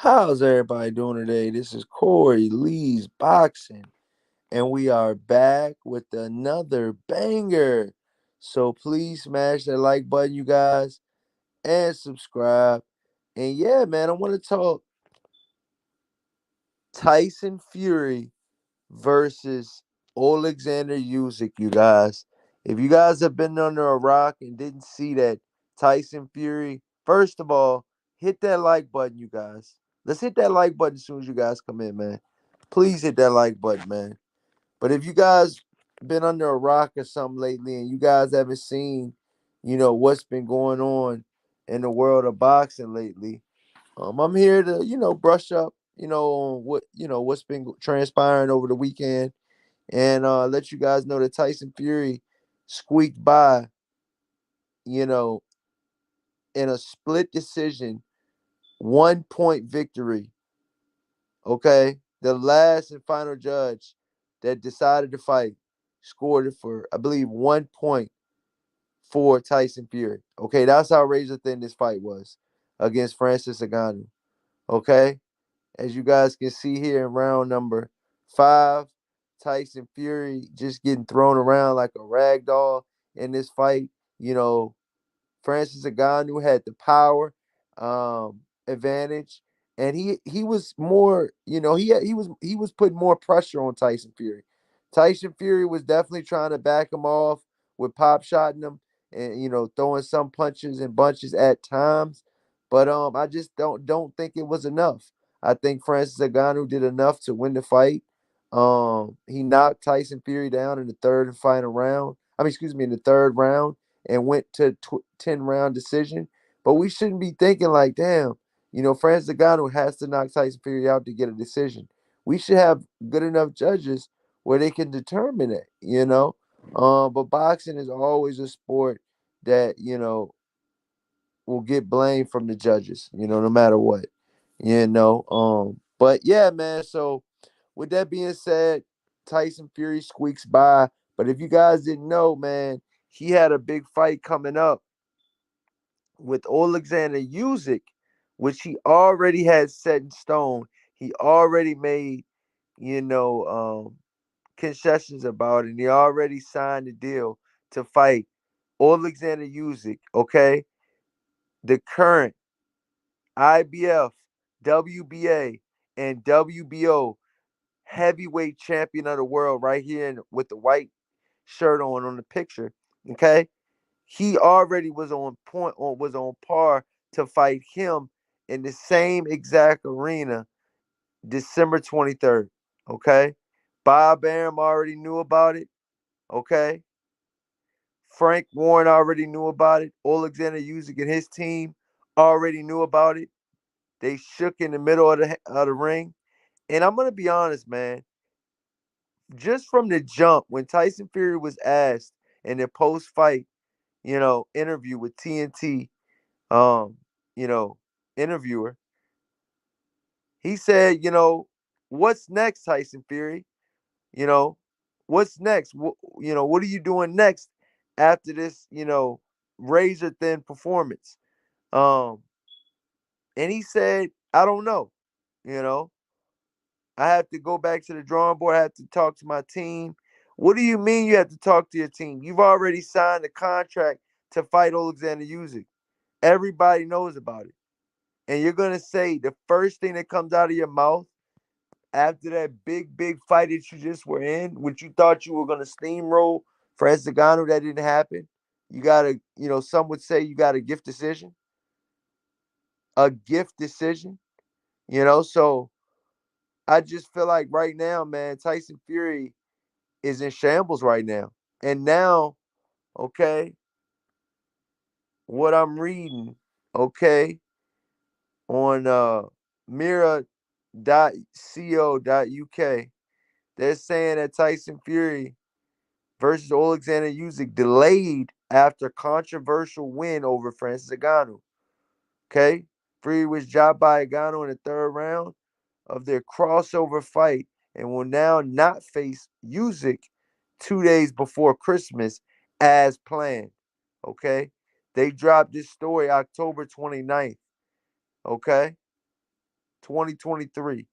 How's everybody doing today? This is Corey Lee's Boxing, and we are back with another banger. So please smash that like button, you guys, and subscribe. And yeah, man, I want to talk Tyson Fury versus Oleksandr Usyk, you guys. If you guys have been under a rock and didn't see that Tyson Fury, first of all, hit that like button, you guys. Let's hit that like button as soon as you guys come in, man. Please hit that like button, man. But if you guys been under a rock or something lately and you guys haven't seen, what's been going on in the world of boxing lately, I'm here to, brush up, on what's been transpiring over the weekend and let you guys know that Tyson Fury squeaked by, you know, in a split decision, 1 point victory. Okay. The last and final judge that decided the fight scored it for, I believe, 1 point for Tyson Fury. Okay. That's how razor thin this fight was against Francis Ngannou. Okay. As you guys can see here in round number 5, Tyson Fury just getting thrown around like a rag doll in this fight. You know, Francis Ngannou had the power advantage, and he was more, he was putting more pressure on Tyson Fury. Tyson Fury was definitely trying to back him off with pop shotting him and throwing some punches and bunches at times, but I just don't think it was enough. I think Francis Ngannou did enough to win the fight. He knocked Tyson Fury down in the third and final round. I mean, excuse me, in the third round and went to 10-round decision. But we shouldn't be thinking like, damn, Francis Ngannou has to knock Tyson Fury out to get a decision. We should have good enough judges where they can determine it. But boxing is always a sport that, will get blamed from the judges, no matter what. But yeah, man, so with that being said, Tyson Fury squeaks by. But if you guys didn't know, man, he had a big fight coming up with Oleksandr Usyk, which he already had set in stone. He already made, you know, concessions about it. And he already signed the deal to fight Oleksandr Usyk, okay? The current IBF, WBA, and WBO heavyweight champion of the world right here with the white shirt on the picture, okay? He already was on point or was on par to fight him in the same exact arena December 23rd. Okay. Bob Arum already knew about it. Okay. Frank Warren already knew about it. Oleksandr Usyk and his team already knew about it. They shook in the middle of the ring. And I'm going to be honest, man. Just from the jump, when Tyson Fury was asked in the post fight, interview with TNT, um, you know, interviewer, he said, what's next, Tyson Fury? You know, what's next? What are you doing next after this, razor thin performance? Um, and he said, I don't know. You know, I have to go back to the drawing board. I have to talk to my team. What do you mean you have to talk to your team? You've already signed a contract to fight Oleksandr Usyk. Everybody knows about it. And you're gonna say the first thing that comes out of your mouth after that big fight that you just were in, which you thought you were gonna steamroll Francis Ngannou, that didn't happen. You gotta, some would say you got a gift decision, a gift decision. So I just feel like right now, man, Tyson Fury is in shambles right now. And now, okay, what I'm reading, okay, on Mira.co.uk, they're saying that Tyson Fury versus Oleksandr Usyk delayed after controversial win over Francis Ngannou. Okay, Fury was dropped by Ngannou in the third round of their crossover fight and will now not face Usyk 2 days before Christmas as planned. Okay, they dropped this story October 29th. Okay, 2023.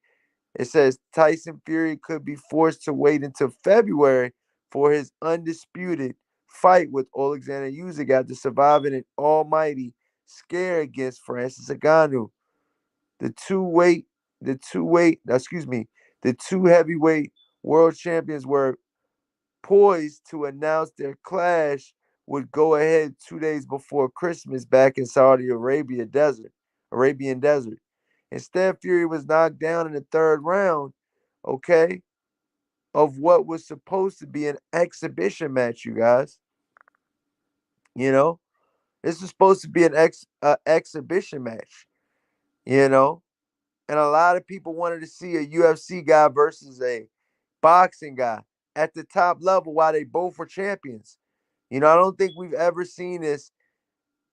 It says Tyson Fury could be forced to wait until February for his undisputed fight with Oleksandr Usyk after surviving an almighty scare against Francis Ngannou. The two weight, the two heavyweight world champions were poised to announce their clash would go ahead 2 days before Christmas back in Arabian Desert. Instead, Fury was knocked down in the third round, okay, of what was supposed to be an exhibition match, you guys. You know, this was supposed to be an exhibition match, you know, and a lot of people wanted to see a UFC guy versus a boxing guy at the top level while they both were champions. I don't think we've ever seen this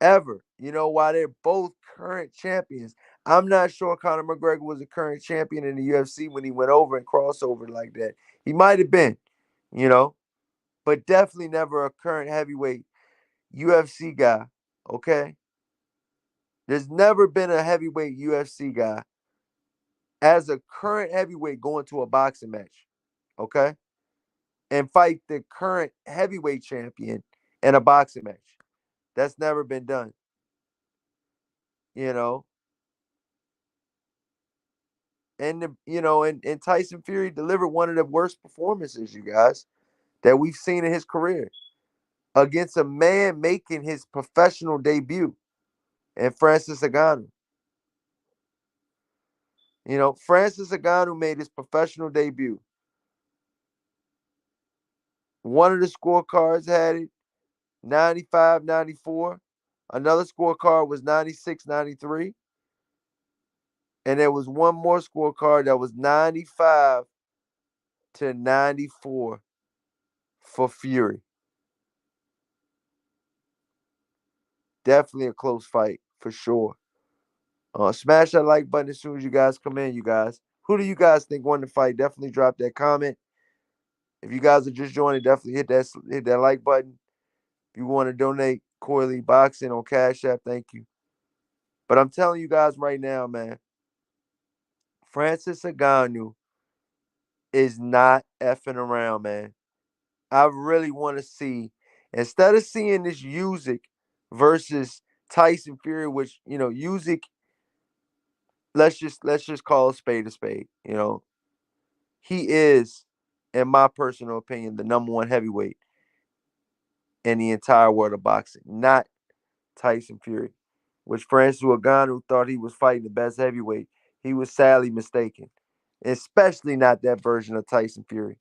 ever, while they're both current champions. I'm not sure Conor McGregor was a current champion in the UFC when he went over and crossover like that. He might have been, you know, but definitely never a current heavyweight UFC guy, okay? There's never been a heavyweight UFC guy as a current heavyweight going to a boxing match, okay? And fight the current heavyweight champion in a boxing match. That's never been done, you know. And Tyson Fury delivered one of the worst performances, you guys, that we've seen in his career against a man making his professional debut, and Francis Ngannou. Francis Ngannou made his professional debut. One of the scorecards had it 95-94. Another scorecard was 96-93. And there was one more scorecard that was 95-94 for Fury. Definitely a close fight for sure. Smash that like button as soon as you guys come in, you guys. Who do you guys think won the fight? Definitely drop that comment. If you guys are just joining, definitely hit that like button. If you want to donate Coily Boxing on Cash App, thank you. But I'm telling you guys right now, man, Francis Ngannou is not effing around, man. I really want to see, instead of seeing this Usyk versus Tyson Fury, which Usyk, let's just call a spade a spade. He is, in my personal opinion, the number one heavyweight in the entire world of boxing, not Tyson Fury, which Francis Ngannou thought he was fighting the best heavyweight. He was sadly mistaken, especially not that version of Tyson Fury.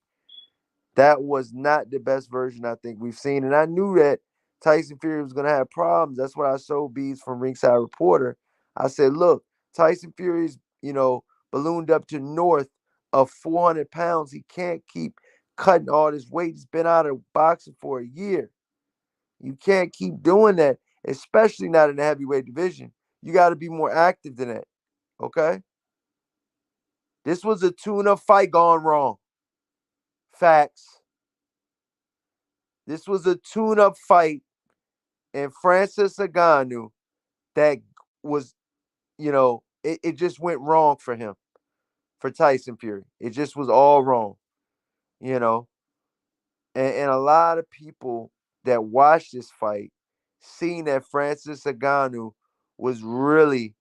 That was not the best version I think we've seen. And I knew that Tyson Fury was going to have problems. That's what I showed Bees from Ringside Reporter. I said, look, Tyson Fury's, ballooned up to north of 400 pounds. He can't keep cutting all this weight. He's been out of boxing for a year. You can't keep doing that, especially not in the heavyweight division. You got to be more active than that, okay? This was a tune-up fight gone wrong. Facts. This was a tune-up fight, and Francis Ngannou that was, it just went wrong for him, for Tyson Fury. It just was all wrong, you know. And a lot of people that watched this fight seen that Francis Ngannou was really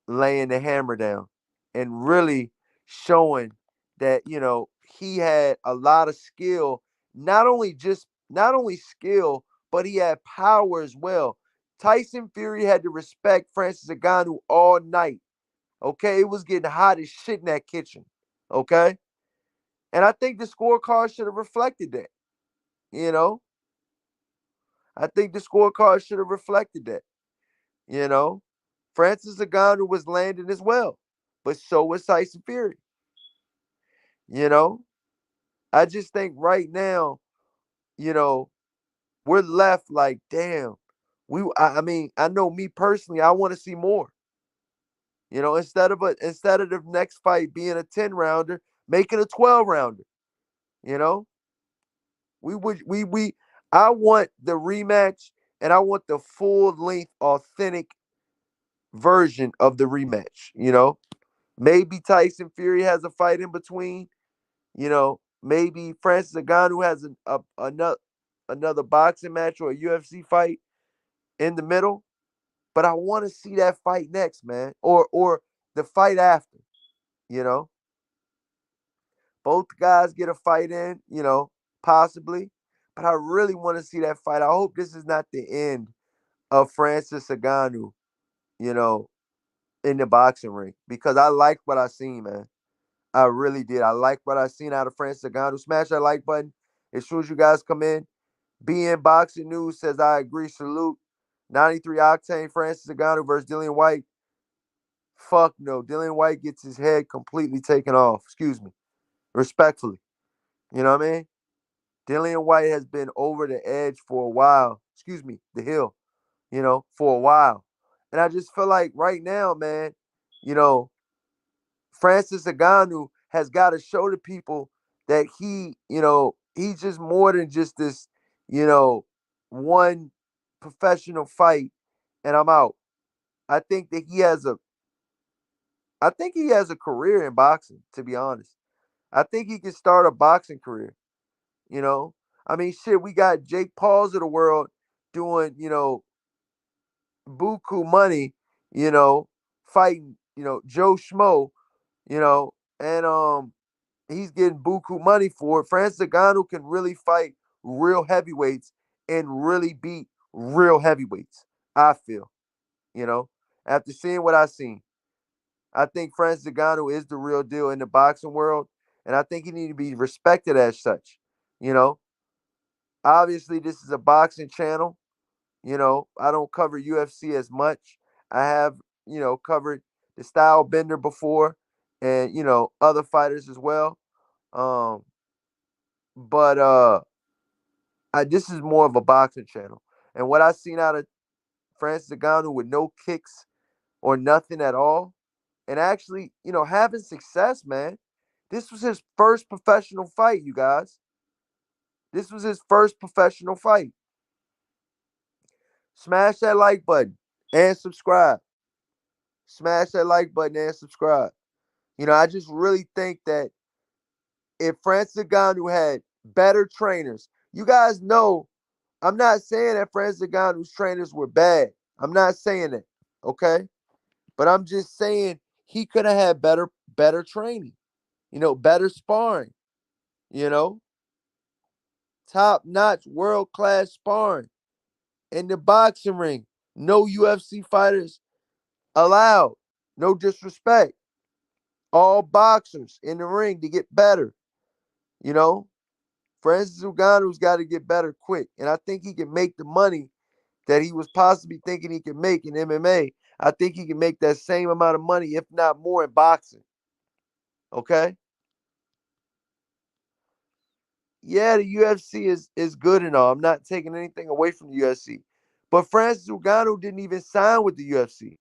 laying the hammer down and really showing that, he had a lot of skill, not only skill, but he had power as well. Tyson Fury had to respect Francis Ngannou all night. Okay, it was getting hot as shit in that kitchen. Okay, and I think the scorecard should have reflected that. You know, I think the scorecard should have reflected that. You know, Francis Ngannou was landing as well, but so was Tyson Fury. You know, I just think right now, you know, we're left like, damn. I mean, I know me personally, I want to see more. Instead of the next fight being a 10 rounder, make it a 12 rounder. You know, we would we I want the rematch, and I want the full length, authentic version of the rematch. Maybe Tyson Fury has a fight in between. Maybe Francis Ngannou has another boxing match or a UFC fight in the middle. But I want to see that fight next, man, or the fight after. You know, both guys get a fight in. Possibly. But I really want to see that fight. I hope this is not the end of Francis Ngannou. You know, in the boxing ring because I liked what I seen, man. I really did. I like what I seen out of Francis Ngannou. Smash that like button as soon as you guys come in. BN Boxing News says, I agree. Salute. 93 Octane Francis Ngannou versus Dillian White. Fuck no. Dillian White gets his head completely taken off. Excuse me. Respectfully. You know what I mean? Dillian White has been over the edge for a while. Excuse me, the hill, for a while. And I just feel like right now, man, you know, Francis Ngannou has got to show the people that he's just more than just this, one professional fight and I'm out. I think that he has a career in boxing, to be honest. I think he can start a boxing career, you know? I mean, shit, we got Jake Pauls of the world doing, buku money, fighting, Joe Schmo, and he's getting buku money for it. Francis Ngannou can really fight real heavyweights and really beat real heavyweights. I feel, you know, after seeing what I've seen, I think Francis Ngannou is the real deal in the boxing world, and I think he needs to be respected as such. You know, obviously this is a boxing channel. I don't cover UFC as much. I have, covered the Style Bender before, and other fighters as well. Um, but this is more of a boxing channel. And what I seen out of Francis Ngannou with no kicks or nothing at all, and actually, having success, man. This was his first professional fight, you guys. This was his first professional fight. Smash that like button and subscribe. Smash that like button and subscribe. I just really think that if Francis Ngannou had better trainers, you guys know I'm not saying that Francis Ngannou's trainers were bad. I'm not saying that, okay? But I'm just saying he could have had better training, better sparring, you know, top-notch, world-class sparring in the boxing ring. No UFC fighters allowed. No disrespect. All boxers in the ring to get better, you know. Francis Ngannou's got to get better quick, and I think he can make the money that he was possibly thinking he could make in MMA. I think he can make that same amount of money, if not more, in boxing. Okay? Yeah, the UFC is good and all. I'm not taking anything away from the UFC. But Francis Ngannou didn't even sign with the UFC.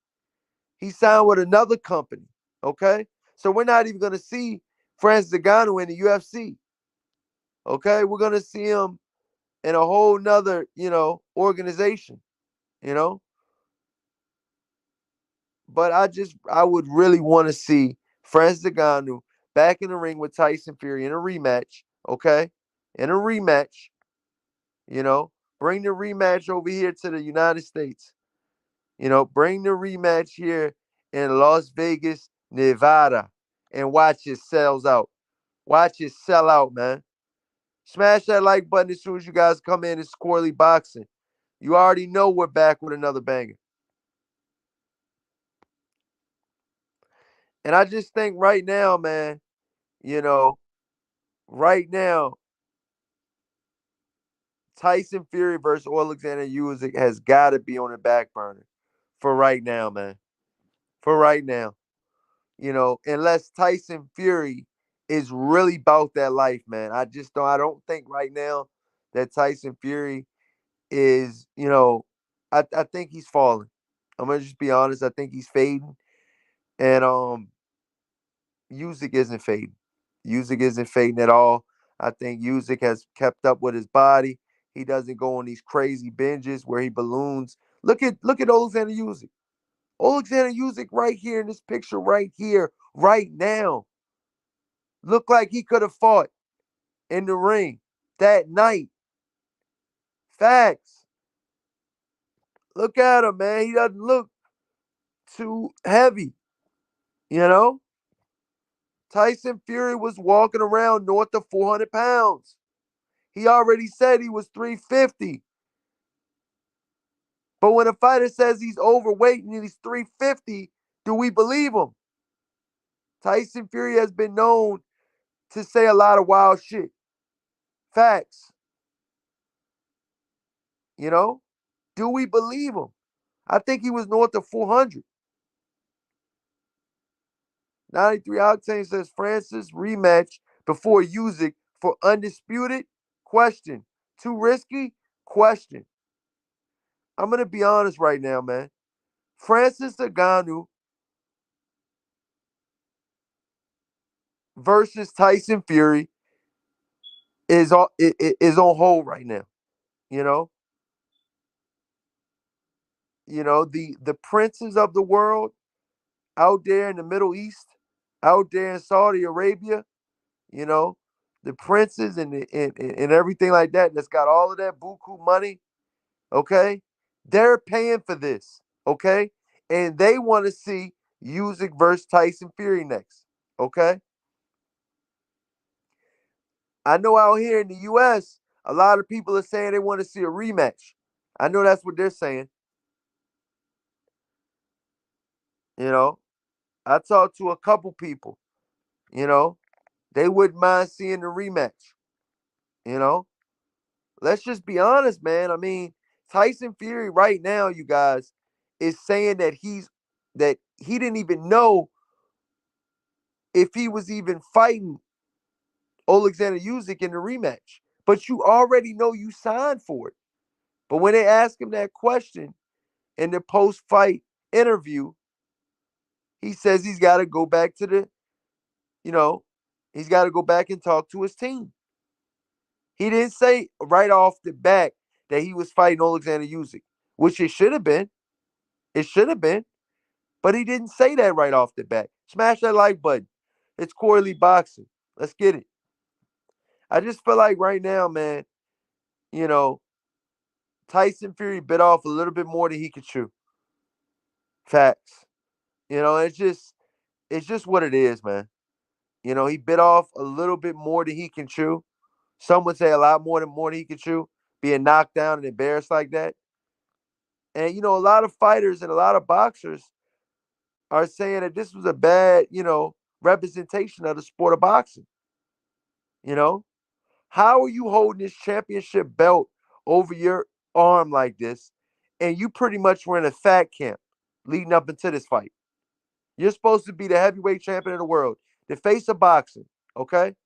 He signed with another company. Okay? So we're not even going to see Francis Ngannou in the UFC. Okay? We're going to see him in a whole nother, organization, you know? But I would really want to see Francis Ngannou back in the ring with Tyson Fury in a rematch, okay? In a rematch, you know, bring the rematch over here to the United States. Bring the rematch here in Las Vegas, Nevada, and watch it sells out. Watch it sell out, man. Smash that like button as soon as you guys come in. It's Squirrely Boxing. You already know we're back with another banger. And I just think right now, man, you know, right now, Tyson Fury versus Oleksandr Usyk has got to be on the back burner for right now, man. For right now, unless Tyson Fury is really about that life, man. I don't think right now that Tyson Fury is, I think he's falling. I'm gonna just be honest. I think he's fading, and Usyk isn't fading. Usyk isn't fading at all. I think Usyk has kept up with his body. He doesn't go on these crazy binges where he balloons. Look at Oleksandr Usyk. Oleksandr Usyk right here in this picture right here right now. Looked like he could have fought in the ring that night. Facts. Look at him, man. He doesn't look too heavy, you know? Tyson Fury was walking around north of 400 pounds. He already said he was 350. But when a fighter says he's overweight and he's 350, do we believe him? Tyson Fury has been known to say a lot of wild shit. Facts. You know? Do we believe him? I think he was north of 400. 93 Octane says Francis rematch before Usyk for undisputed? Question. Too risky? Question. I'm going to be honest right now, man. Francis Ngannou versus Tyson Fury is on hold right now. You know, the princes of the world out there in the Middle East, out there in Saudi Arabia, you know, the princes and everything like that that's got all of that buku money, okay? They're paying for this, okay? And they want to see Usyk versus Tyson Fury next, okay? I know out here in the US, a lot of people are saying they want to see a rematch. I know that's what they're saying, you know. I talked to a couple people, you know, they wouldn't mind seeing the rematch, you know. Let's just be honest, man. I mean, Tyson Fury right now, you guys, is saying that he didn't even know if he was even fighting Oleksandr Usyk in the rematch. But you already know you signed for it. But when they ask him that question in the post-fight interview, he says he's got to go back to you know, he's got to go back and talk to his team. He didn't say right off the bat that he was fighting Oleksandr Usyk, which it should have been. It should have been. But he didn't say that right off the bat. Smash that like button. It's Corey Lee Boxing. Let's get it. I just feel like right now, man, you know, Tyson Fury bit off a little bit more than he could chew. Facts. It's just what it is, man. He bit off a little bit more than he can chew. Some would say a lot more than he can chew, being knocked down and embarrassed like that. And a lot of fighters and a lot of boxers are saying that this was a bad, representation of the sport of boxing. You know, how are you holding this championship belt over your arm like this, and you pretty much were in a fat camp leading up into this fight? You're supposed to be the heavyweight champion of the world, the face of boxing, okay?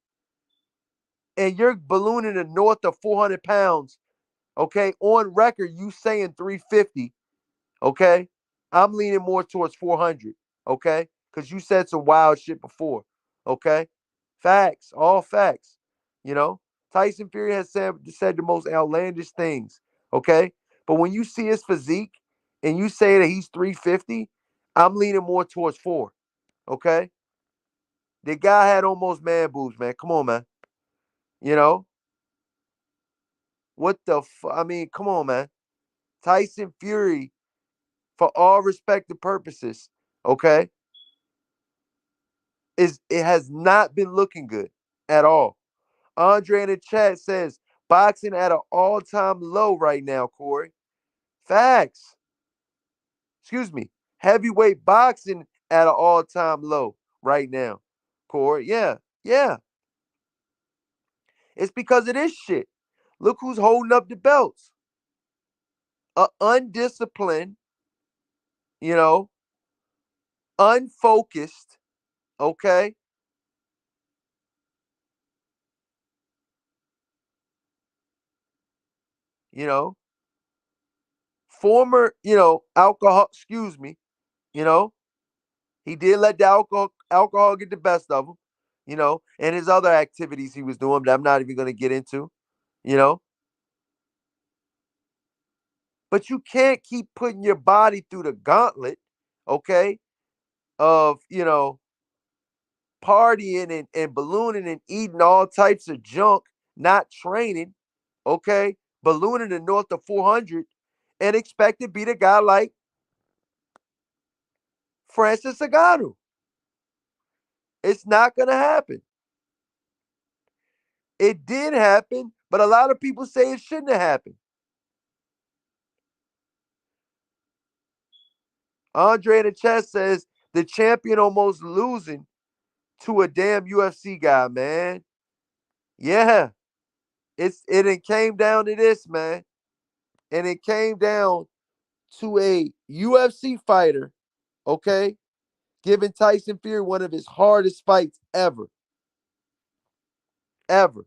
And you're ballooning to north of 400 pounds, okay? On record, you saying 350, okay? I'm leaning more towards 400, okay? Because you said some wild shit before, okay? Facts, all facts, you know? Tyson Fury has said the most outlandish things, okay? But when you see his physique and you say that he's 350, I'm leaning more towards 4, okay? The guy had almost man boobs, man. Come on, man. You know? What the I mean, come on, man. Tyson Fury, for all respective purposes, okay, it has not been looking good at all. Andre in the chat says boxing at an all-time low right now, Corey. Facts. Excuse me. Heavyweight boxing at an all-time low right now, Corey. Yeah, yeah. It's because of this shit. Look who's holding up the belts. A undisciplined, you know, unfocused, okay? You know, former, alcohol, excuse me, you know, he did let the alcohol get the best of him, and his other activities he was doing that I'm not even going to get into, you know. But you can't keep putting your body through the gauntlet, okay, of, partying and ballooning and eating all types of junk, not training, okay, ballooning to north of 400, and expect to beat a guy like Francis Ngannou. It's not going to happen. It did happen, but a lot of people say it shouldn't have happened. Andre in the chat says the champion almost losing to a damn UFC guy, man. Yeah, it came down to this, man. And it came down to a UFC fighter, okay, giving Tyson Fury one of his hardest fights ever. Ever.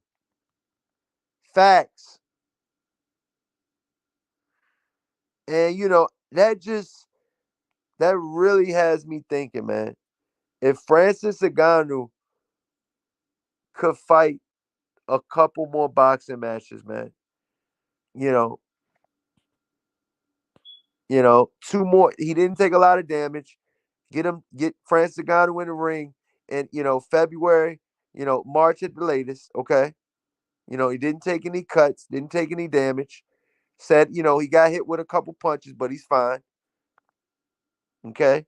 Facts. And that really has me thinking, man. If Francis Ngannou could fight a couple more boxing matches, man, you know, two more. He didn't take a lot of damage. Get Francis Ngannou in the ring, and February, March at the latest. Okay, he didn't take any cuts, didn't take any damage. Said he got hit with a couple punches, but he's fine. Okay,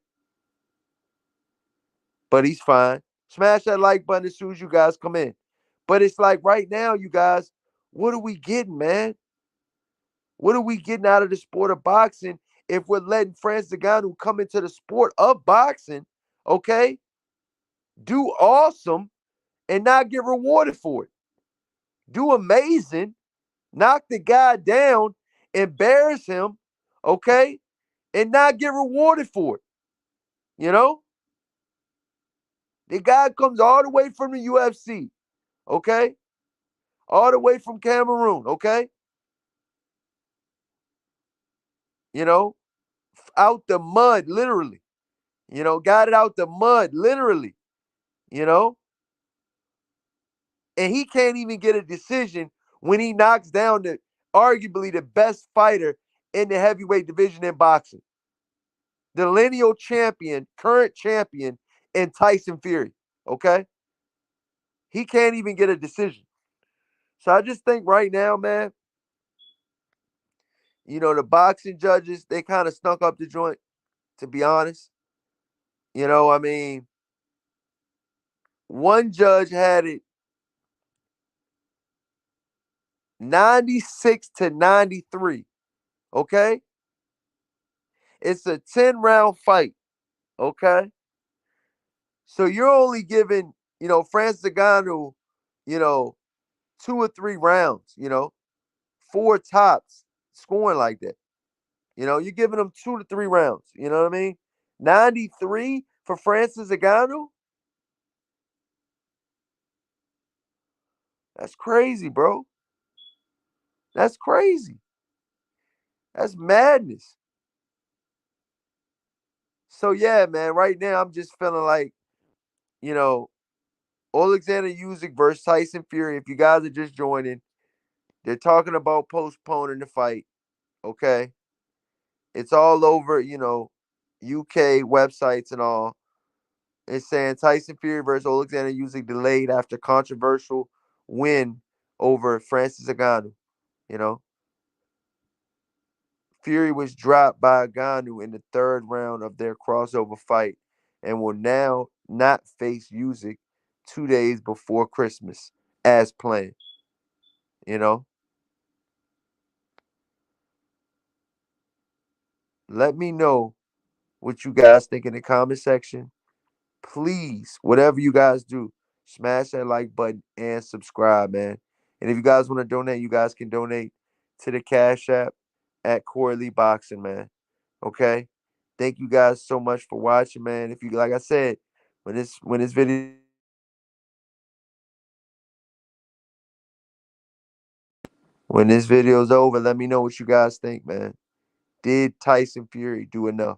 but he's fine. Smash that like button as soon as you guys come in. But it's like right now, you guys, what are we getting, man? What are we getting out of the sport of boxing if we're letting Francis Ngannou come into the sport of boxing, okay, do awesome and not get rewarded for it? Do amazing, knock the guy down, embarrass him, okay, and not get rewarded for it. You know? The guy comes all the way from the UFC, okay? All the way from Cameroon, okay? You know, out the mud, literally. Got it out the mud, literally. You know, and he can't even get a decision when he knocks down the arguably the best fighter in the heavyweight division in boxing, the lineal champion, current champion, in Tyson Fury. Okay, he can't even get a decision. So I just think right now, man, the boxing judges, they kind of stunk up the joint. To be honest, I mean, one judge had it 96-93. Okay, it's a 10-round fight. Okay. So you're only giving, Francis Ngannou, you know, 2 or 3 rounds, four tops, scoring like that. You're giving them 2 to 3 rounds. You know what I mean? 93 for Francis Ngannou? That's crazy, bro. That's crazy. That's madness. So yeah, man, right now I'm just feeling like, you know, Oleksandr Usyk versus Tyson Fury. If you guys are just joining, they're talking about postponing the fight. Okay. It's all over, UK websites and all. It's saying Tyson Fury versus Oleksandr Usyk delayed after controversial win over Francis Ngannou. You know, Fury was dropped by Ngannou in the third round of their crossover fight and will now not face Usyk 2 days before Christmas as planned. You know, let me know what you guys think in the comment section. Please, whatever you guys do, smash that like button and subscribe, man. And if you guys want to donate, you guys can donate to the Cash App at Corey Lee Boxing, man. Okay. Thank you guys so much for watching, man. If you like I said, when this video's over, let me know what you guys think, man. Did Tyson Fury do enough?